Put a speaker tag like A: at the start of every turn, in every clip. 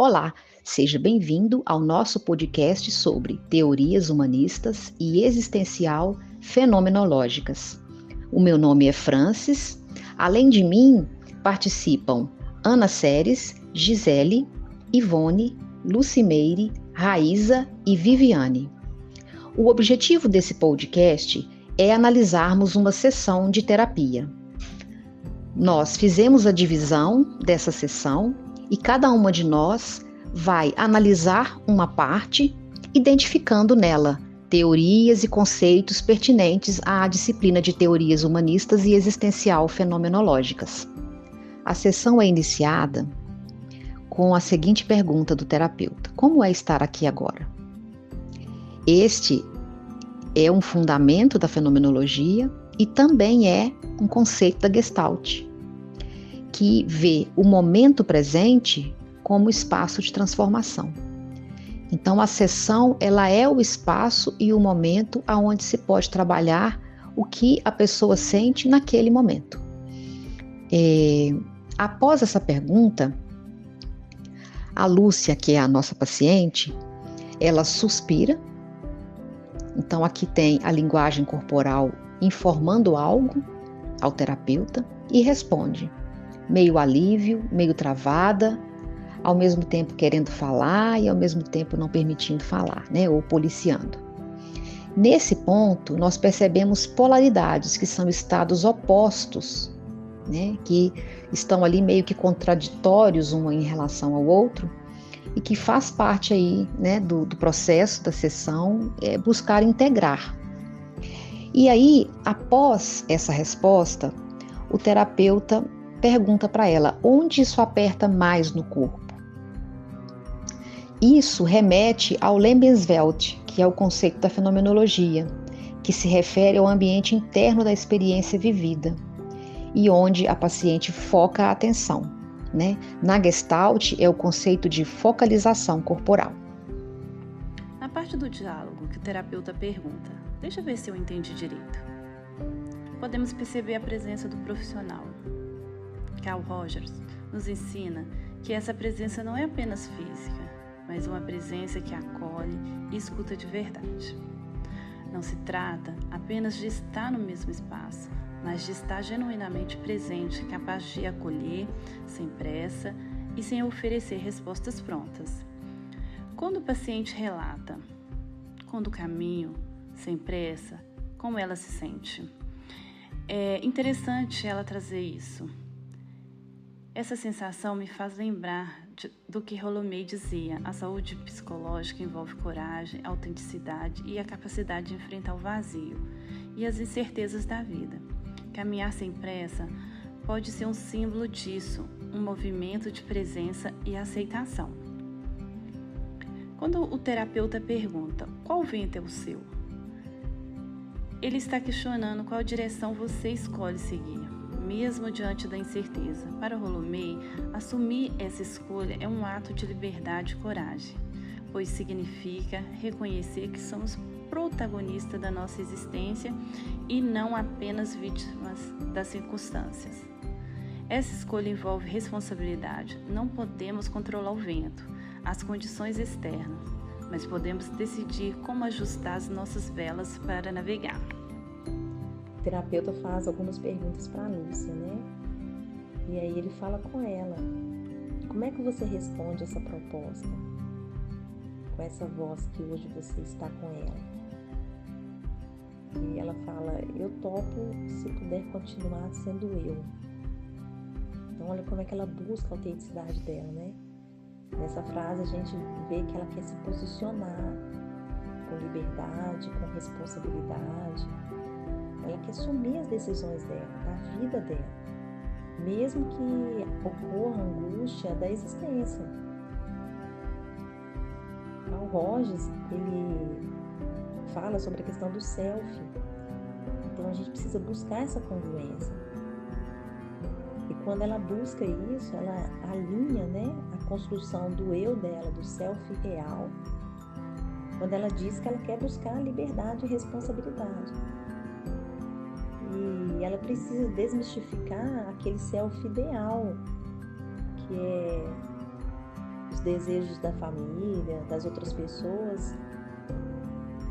A: Olá, seja bem-vindo ao nosso podcast sobre teorias humanistas e existencial fenomenológicas. O meu nome é Francis. Além de mim, participam Ana Seres, Gisele, Ivone, Lucimeire, Raíza e Viviane. O objetivo desse podcast é analisarmos uma sessão de terapia. Nós fizemos a divisão dessa sessão e cada uma de nós vai analisar uma parte, identificando nela teorias e conceitos pertinentes à disciplina de teorias humanistas e existencial fenomenológicas. A sessão é iniciada com a seguinte pergunta do terapeuta: como é estar aqui agora? Este é um fundamento da fenomenologia e também é um conceito da Gestalt, que vê o momento presente como espaço de transformação. Então, a sessão, ela é o espaço e o momento aonde se pode trabalhar o que a pessoa sente naquele momento. Após essa pergunta, a Lúcia, que é a nossa paciente, ela suspira. Então, aqui tem a linguagem corporal informando algo ao terapeuta e responde, meio alívio, meio travada, ao mesmo tempo querendo falar e ao mesmo tempo não permitindo falar, né, ou policiando. Nesse ponto, nós percebemos polaridades, que são estados opostos, né, que estão ali meio que contraditórios um em relação ao outro, e que faz parte aí, né, do processo da sessão, buscar integrar. E aí, após essa resposta, o terapeuta pergunta para ela onde isso aperta mais no corpo. Isso remete ao Lebenswelt, que é o conceito da fenomenologia, que se refere ao ambiente interno da experiência vivida e onde a paciente foca a atenção, né? Na Gestalt é o conceito de focalização corporal.
B: Na parte do diálogo que o terapeuta pergunta, deixa eu ver se eu entendi direito. Podemos perceber a presença do profissional. Carl Rogers nos ensina que essa presença não é apenas física, mas uma presença que acolhe e escuta de verdade. Não se trata apenas de estar no mesmo espaço, mas de estar genuinamente presente, capaz de acolher, sem pressa e sem oferecer respostas prontas. Quando o paciente relata, quando o caminho, sem pressa, como ela se sente. É interessante ela trazer isso. Essa sensação me faz lembrar do que Rolomei dizia: a saúde psicológica envolve coragem, autenticidade e a capacidade de enfrentar o vazio e as incertezas da vida. Caminhar sem pressa pode ser um símbolo disso, um movimento de presença e aceitação. Quando o terapeuta pergunta qual vento é o seu, ele está questionando qual direção você escolhe seguir, mesmo diante da incerteza. Para Rolomei, assumir essa escolha é um ato de liberdade e coragem, pois significa reconhecer que somos protagonistas da nossa existência e não apenas vítimas das circunstâncias. Essa escolha envolve responsabilidade. Não podemos controlar o vento, as condições externas, mas podemos decidir como ajustar as nossas velas para navegar.
C: O terapeuta faz algumas perguntas para a Lúcia, né? E aí ele fala com ela: como é que você responde essa proposta? Com essa voz que hoje você está com ela. E ela fala: eu topo se puder continuar sendo eu. Então olha como é que ela busca a autenticidade dela, né? Nessa frase a gente vê que ela quer se posicionar com liberdade, com responsabilidade. Ela quer assumir as decisões dela, da vida dela, mesmo que ocorra a angústia da existência. Carl Rogers, ele fala sobre a questão do self. Então a gente precisa buscar essa congruência. E quando ela busca isso, ela alinha, né, a construção do eu dela, do self real, quando ela diz que ela quer buscar a liberdade e responsabilidade. E ela precisa desmistificar aquele self ideal, que é os desejos da família, das outras pessoas,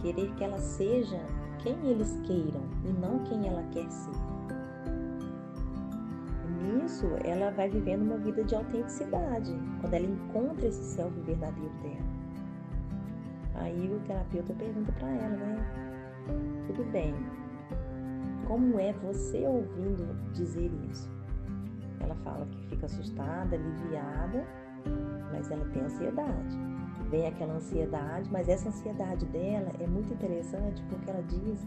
C: querer que ela seja quem eles queiram e não quem ela quer ser. E nisso, ela vai vivendo uma vida de autenticidade, quando ela encontra esse self verdadeiro dela. Aí o terapeuta pergunta para ela, né? Tudo bem, como é você ouvindo dizer isso? Ela fala que fica assustada, aliviada, mas ela tem ansiedade. Vem aquela ansiedade, mas essa ansiedade dela é muito interessante porque ela diz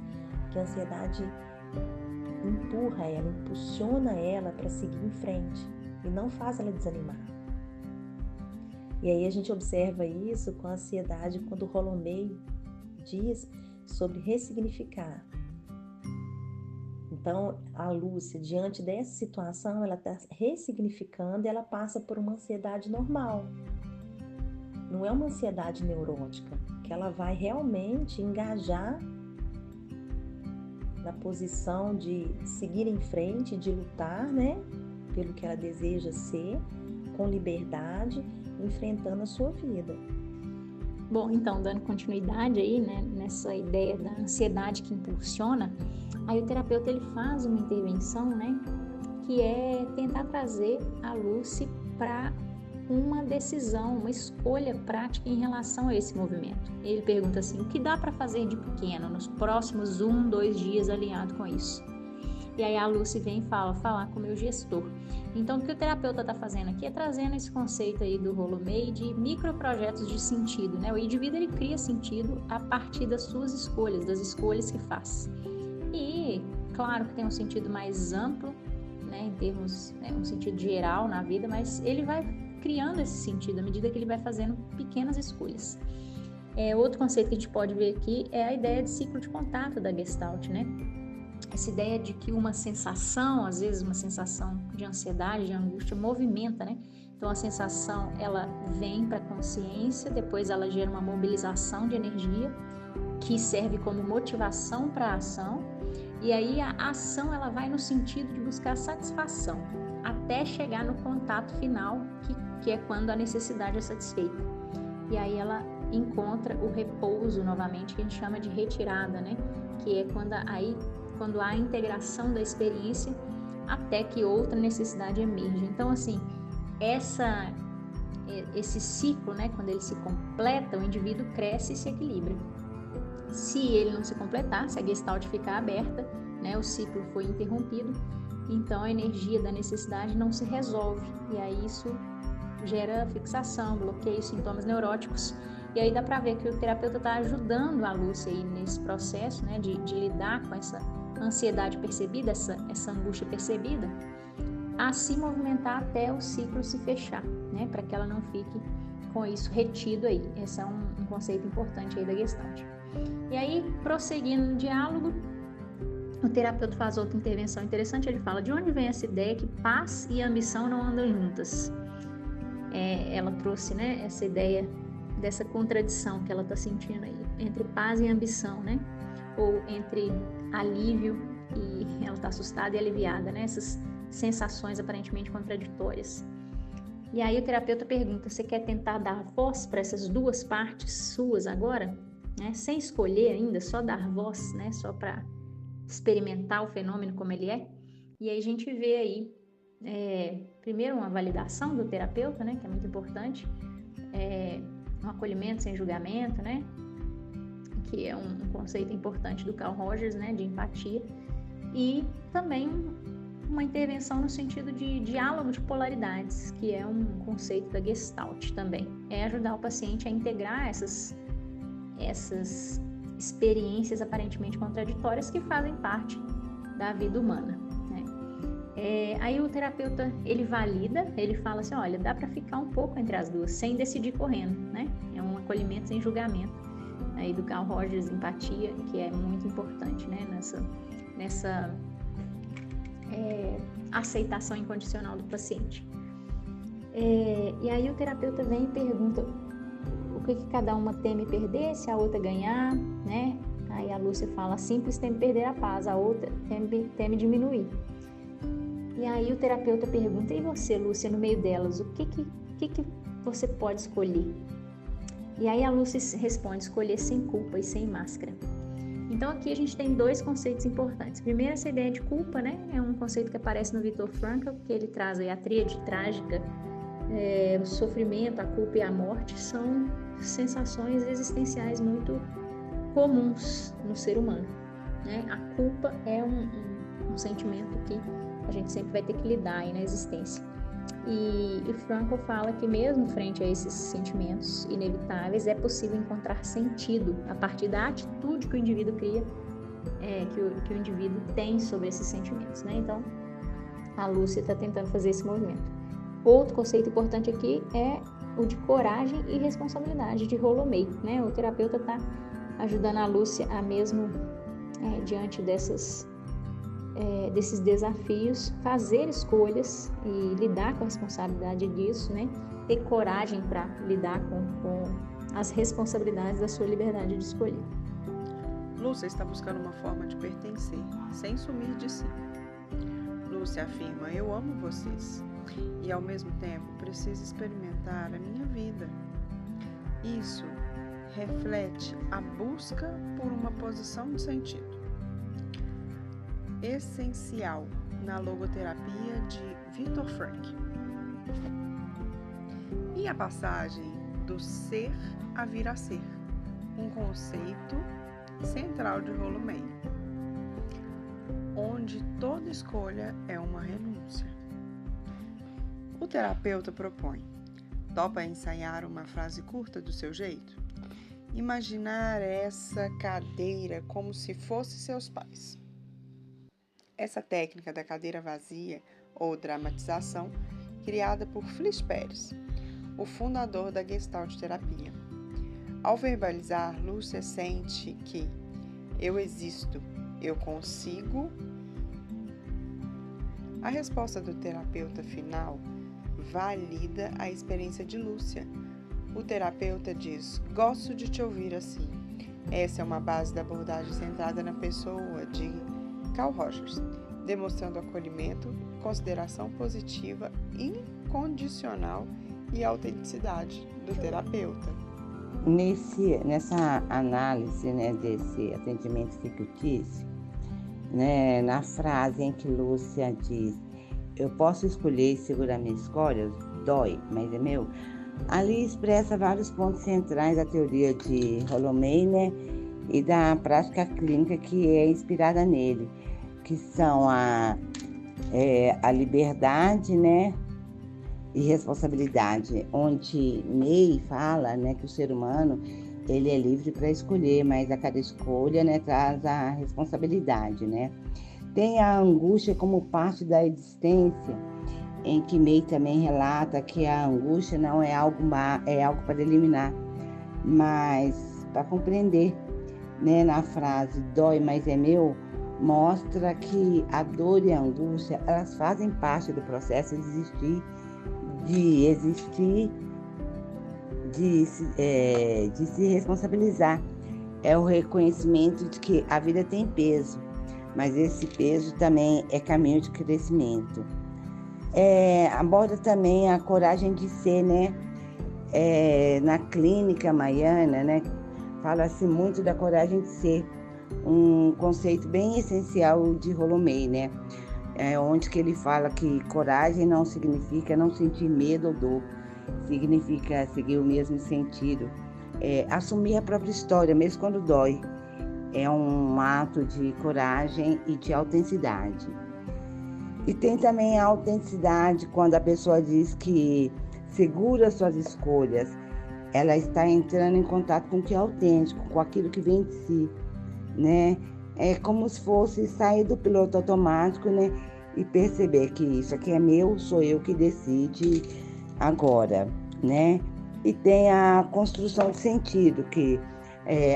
C: que a ansiedade empurra ela, impulsiona ela para seguir em frente e não faz ela desanimar. E aí a gente observa isso com a ansiedade quando o Rolomei diz sobre ressignificar. Então, a Lúcia, diante dessa situação, ela está ressignificando e ela passa por uma ansiedade normal. Não é uma ansiedade neurótica, que ela vai realmente engajar na posição de seguir em frente, de lutar, né, pelo que ela deseja ser, com liberdade, enfrentando a sua vida.
D: Bom, então, dando continuidade aí, né, nessa ideia da ansiedade que impulsiona, aí o terapeuta ele faz uma intervenção, né, que é tentar trazer a Lucy para uma decisão, uma escolha prática em relação a esse movimento. Ele pergunta assim, o que dá para fazer de pequeno nos próximos 1-2 dias alinhado com isso? E aí a Lucy vem e falar com o meu gestor. Então, o que o terapeuta está fazendo aqui é trazendo esse conceito aí do Rolomei de microprojetos de sentido, né? O indivíduo, ele cria sentido a partir das suas escolhas, das escolhas que faz. E, claro que tem um sentido mais amplo, né? Em termos, um sentido geral na vida, mas ele vai criando esse sentido à medida que ele vai fazendo pequenas escolhas. Outro conceito que a gente pode ver aqui é a ideia de ciclo de contato da Gestalt, né? Essa ideia de que uma sensação, às vezes uma sensação de ansiedade, de angústia, movimenta, né? Então a sensação, ela vem para a consciência, depois ela gera uma mobilização de energia que serve como motivação para a ação, e aí a ação, ela vai no sentido de buscar satisfação, até chegar no contato final, que é quando a necessidade é satisfeita. E aí ela encontra o repouso novamente, que a gente chama de retirada, né? Que é quando há a integração da experiência até que outra necessidade emerge. Então, assim, esse ciclo, né, quando ele se completa, o indivíduo cresce e se equilibra. Se ele não se completar, se a Gestalt ficar aberta, né, o ciclo foi interrompido, então a energia da necessidade não se resolve. E aí isso gera fixação, bloqueio, sintomas neuróticos. E aí dá para ver que o terapeuta está ajudando a Lúcia aí nesse processo, né, de lidar com essa ansiedade percebida, essa angústia percebida, a se movimentar até o ciclo se fechar, né, para que ela não fique com isso retido aí. Esse é um conceito importante aí da Gestalt. E aí, prosseguindo no diálogo, o terapeuta faz outra intervenção interessante. Ele fala: de onde vem essa ideia que paz e ambição não andam juntas? Ela trouxe, né, essa ideia dessa contradição que ela está sentindo aí, entre paz e ambição, né? Ou entre alívio e ela está assustada e aliviada, né? Essas sensações aparentemente contraditórias. E aí o terapeuta pergunta: você quer tentar dar voz para essas duas partes suas agora? Né? Sem escolher ainda, só dar voz, né? Só para experimentar o fenômeno como ele é. E aí a gente vê aí, primeiro, uma validação do terapeuta, né? Que é muito importante. Um acolhimento sem julgamento, né? Que é um conceito importante do Carl Rogers, né? De empatia. E também uma intervenção no sentido de diálogo de polaridades, que é um conceito da Gestalt também. É ajudar o paciente a integrar essas experiências aparentemente contraditórias que fazem parte da vida humana, né? Aí o terapeuta, ele valida, ele fala assim: olha, dá para ficar um pouco entre as duas, sem decidir correndo, né? É um acolhimento sem julgamento, aí do Carl Rogers, empatia, que é muito importante, né? Nessa aceitação incondicional do paciente. E aí o terapeuta vem e pergunta o que cada uma teme perder, se a outra ganhar, né? Aí a Lúcia fala: a simples teme perder a paz, a outra teme diminuir. E aí o terapeuta pergunta: e você, Lúcia, no meio delas, o que você pode escolher? E aí a Lúcia responde: escolher sem culpa e sem máscara. Então aqui a gente tem dois conceitos importantes. Primeiro, essa ideia de culpa, né? É um conceito que aparece no Viktor Frankl, que ele traz aí a tríade trágica. O sofrimento, a culpa e a morte são sensações existenciais muito comuns no ser humano, né? A culpa é um sentimento que a gente sempre vai ter que lidar aí na existência. E Frankl fala que mesmo frente a esses sentimentos inevitáveis, é possível encontrar sentido a partir da atitude que o indivíduo cria, que o indivíduo tem sobre esses sentimentos, né? Então, a Lúcia está tentando fazer esse movimento. Outro conceito importante aqui é o de coragem e responsabilidade de Rollo-May, né? O terapeuta está ajudando a Lúcia a mesmo, diante desses desafios, fazer escolhas e lidar com a responsabilidade disso, né? Ter coragem para lidar com as responsabilidades da sua liberdade de escolher.
E: Lúcia está buscando uma forma de pertencer, sem sumir de si. Lúcia afirma: eu amo vocês e ao mesmo tempo preciso experimentar a minha vida. Isso reflete a busca por uma posição de sentido. Essencial na logoterapia de Viktor Frankl. E a passagem do ser a vir a ser, um conceito central de Rollo-May, onde toda escolha é uma renúncia. O terapeuta propõe: topa ensaiar uma frase curta do seu jeito? Imaginar essa cadeira como se fosse seus pais. Essa técnica da cadeira vazia ou dramatização, criada por Fritz Perls, o fundador da Gestalt terapia. Ao verbalizar, Lúcia sente que eu existo, eu consigo. A resposta do terapeuta final valida a experiência de Lúcia. O terapeuta diz: gosto de te ouvir assim. Essa é uma base da abordagem centrada na pessoa de Carl Rogers, demonstrando acolhimento, consideração positiva, incondicional e autenticidade do terapeuta.
F: Nessa análise, né, desse atendimento fictício, né, na frase em que Lúcia diz: eu posso escolher e segurar minha escolha, dói, mas é meu. Ali expressa vários pontos centrais da teoria de Rollo-May, né, e da prática clínica que é inspirada nele, que são a liberdade, né, e responsabilidade, onde May fala, né, que o ser humano ele é livre para escolher, mas a cada escolha, né, traz a responsabilidade, né. Tem a angústia como parte da existência, em que May também relata que a angústia não é algo é algo para eliminar, mas para compreender, né. Na frase dói, mas é meu, mostra que a dor e a angústia, elas fazem parte do processo de existir, de se responsabilizar. É o reconhecimento de que a vida tem peso, mas esse peso também é caminho de crescimento. Aborda também a coragem de ser, né? Na clínica maiana, né? Fala-se muito da coragem de ser, um conceito bem essencial de Rollo-May, né? Onde que ele fala que coragem não significa não sentir medo ou dor, significa seguir o mesmo sentido, assumir a própria história, mesmo quando dói. É um ato de coragem e de autenticidade. E tem também a autenticidade quando a pessoa diz que segura suas escolhas, ela está entrando em contato com o que é autêntico, com aquilo que vem de si, né? É como se fosse sair do piloto automático, né? E perceber que isso aqui é meu, sou eu que decide agora, né? E tem a construção de sentido, que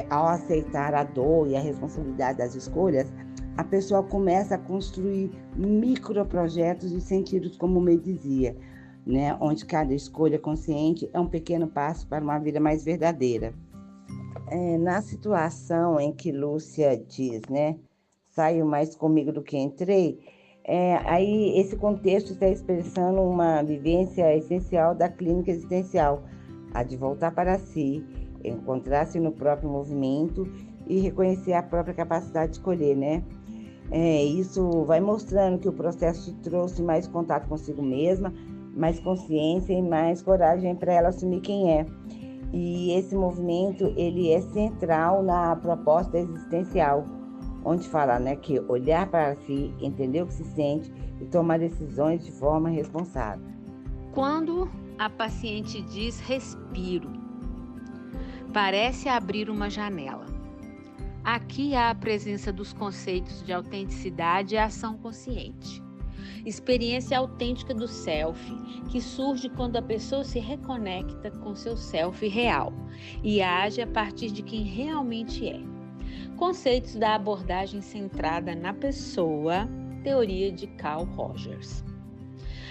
F: ao aceitar a dor e a responsabilidade das escolhas, a pessoa começa a construir microprojetos de sentidos, como May dizia, né? Onde cada escolha consciente é um pequeno passo para uma vida mais verdadeira. Na situação em que Lúcia diz, né, saio mais comigo do que entrei, Aí esse contexto está expressando uma vivência essencial da clínica existencial, a de voltar para si, encontrar-se no próprio movimento e reconhecer a própria capacidade de escolher, né? Isso vai mostrando que o processo trouxe mais contato consigo mesma, mais consciência e mais coragem para ela assumir quem é. E esse movimento, ele é central na proposta existencial, onde fala, né, que olhar para si, entender o que se sente e tomar decisões de forma responsável.
G: Quando a paciente diz respiro, parece abrir uma janela. Aqui há a presença dos conceitos de autenticidade e ação consciente. Experiência autêntica do self, que surge quando a pessoa se reconecta com seu self real e age a partir de quem realmente é. Conceitos da abordagem centrada na pessoa, teoria de Carl Rogers.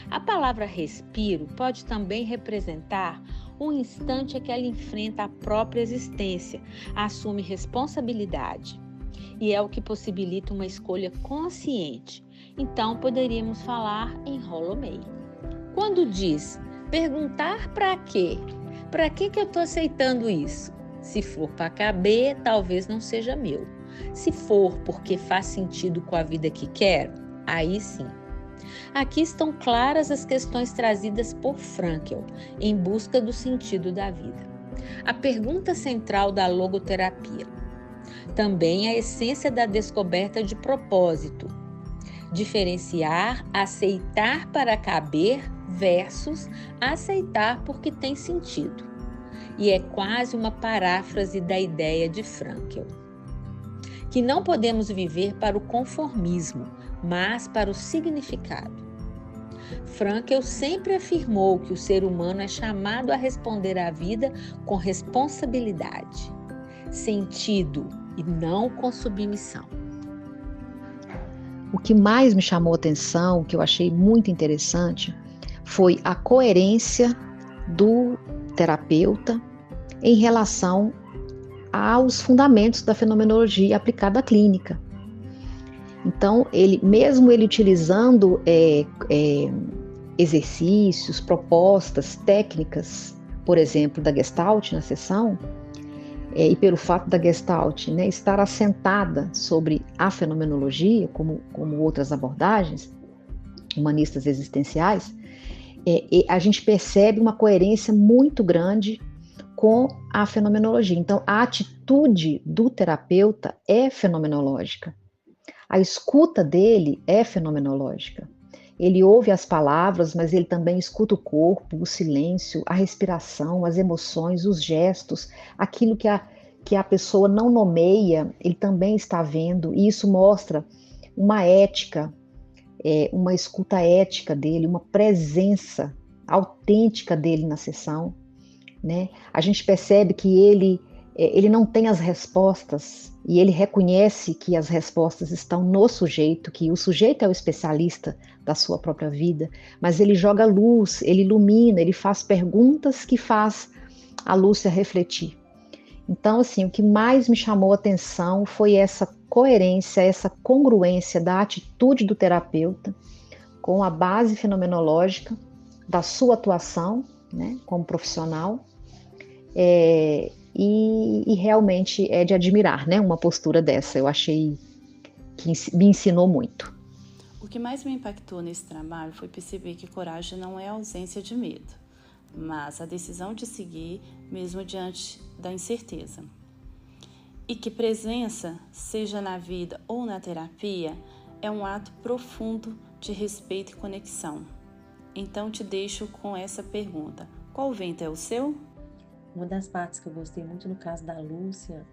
G: A palavra respiro pode também representar um instante em que ela enfrenta a própria existência, assume responsabilidade. E é o que possibilita uma escolha consciente. Então, poderíamos falar em Holomei. Quando diz perguntar para quê? Para que eu estou aceitando isso? Se for para caber, talvez não seja meu. Se for porque faz sentido com a vida que quero, aí sim. Aqui estão claras as questões trazidas por Frankl, em busca do sentido da vida. A pergunta central da logoterapia. Também a essência da descoberta de propósito. Diferenciar aceitar para caber versus aceitar porque tem sentido. E é quase uma paráfrase da ideia de Frankl. Que não podemos viver para o conformismo, mas para o significado. Frankl sempre afirmou que o ser humano é chamado a responder à vida com responsabilidade, sentido e não com submissão.
A: O que mais me chamou a atenção, que eu achei muito interessante, foi a coerência do terapeuta em relação aos fundamentos da fenomenologia aplicada à clínica. Então, mesmo ele utilizando exercícios, propostas, técnicas, por exemplo, da Gestalt na sessão, e pelo fato da Gestalt, né, estar assentada sobre a fenomenologia, como outras abordagens humanistas existenciais, a gente percebe uma coerência muito grande com a fenomenologia. Então, a atitude do terapeuta é fenomenológica. A escuta dele é fenomenológica. Ele ouve as palavras, mas ele também escuta o corpo, o silêncio, a respiração, as emoções, os gestos, aquilo que a pessoa não nomeia, ele também está vendo, e isso mostra uma ética, uma escuta ética dele, uma presença autêntica dele na sessão, né? A gente percebe que ele não tem as respostas, e ele reconhece que as respostas estão no sujeito, que o sujeito é o especialista da sua própria vida, mas ele joga luz, ele ilumina, ele faz perguntas que faz a Lúcia refletir. Então, assim, o que mais me chamou a atenção foi essa coerência, essa congruência da atitude do terapeuta com a base fenomenológica da sua atuação, né, como profissional, e realmente é de admirar, né, uma postura dessa. Eu achei que me ensinou muito.
B: O que mais me impactou nesse trabalho foi perceber que coragem não é ausência de medo, mas a decisão de seguir mesmo diante da incerteza. E que presença, seja na vida ou na terapia, é um ato profundo de respeito e conexão. Então te deixo com essa pergunta: qual vento é o seu?
C: Uma das partes que eu gostei muito no caso da Lúcia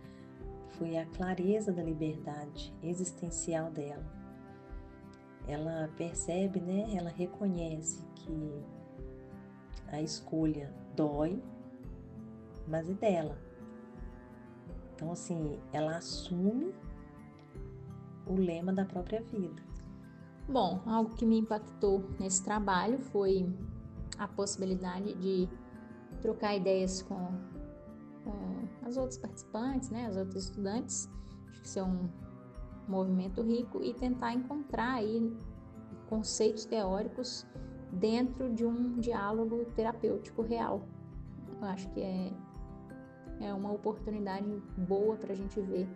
C: foi a clareza da liberdade existencial dela. Ela percebe, né? Ela reconhece que a escolha dói, mas é dela. Então, assim, ela assume o lema da própria vida.
D: Bom, algo que me impactou nesse trabalho foi a possibilidade de trocar ideias com as outras participantes, né, as outras estudantes. Acho que isso é um movimento rico, e tentar encontrar aí conceitos teóricos dentro de um diálogo terapêutico real. Eu acho que é uma oportunidade boa para a gente ver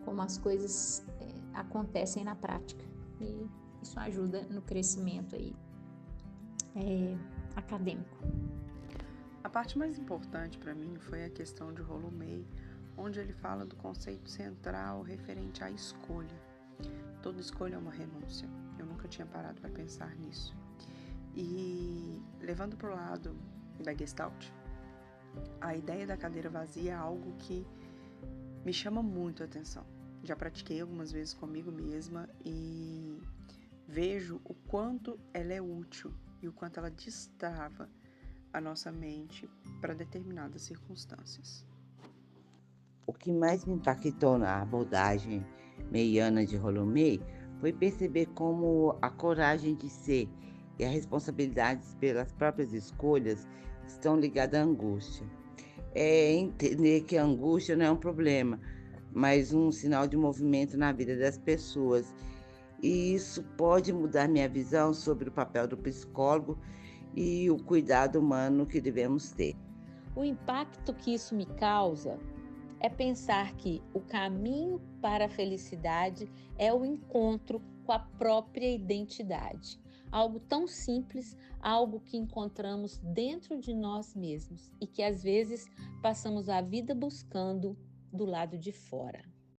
D: como as coisas acontecem na prática. E isso ajuda no crescimento aí, acadêmico.
E: A parte mais importante para mim foi a questão de Rollo May, onde ele fala do conceito central referente à escolha. Toda escolha é uma renúncia. Eu nunca tinha parado para pensar nisso. E levando para o lado da Gestalt, a ideia da cadeira vazia é algo que me chama muito a atenção. Já pratiquei algumas vezes comigo mesma e vejo o quanto ela é útil e o quanto ela destrava a nossa mente para determinadas circunstâncias.
F: O que mais me impactou na abordagem meiana de Rollo May foi perceber como a coragem de ser e a responsabilidade pelas próprias escolhas estão ligadas à angústia. É entender que a angústia não é um problema, mas um sinal de movimento na vida das pessoas. E isso pode mudar minha visão sobre o papel do psicólogo e o cuidado humano que devemos ter.
G: O impacto que isso me causa é pensar que o caminho para a felicidade é o encontro com a própria identidade. Algo tão simples, algo que encontramos dentro de nós mesmos e que às vezes passamos a vida buscando do lado de fora.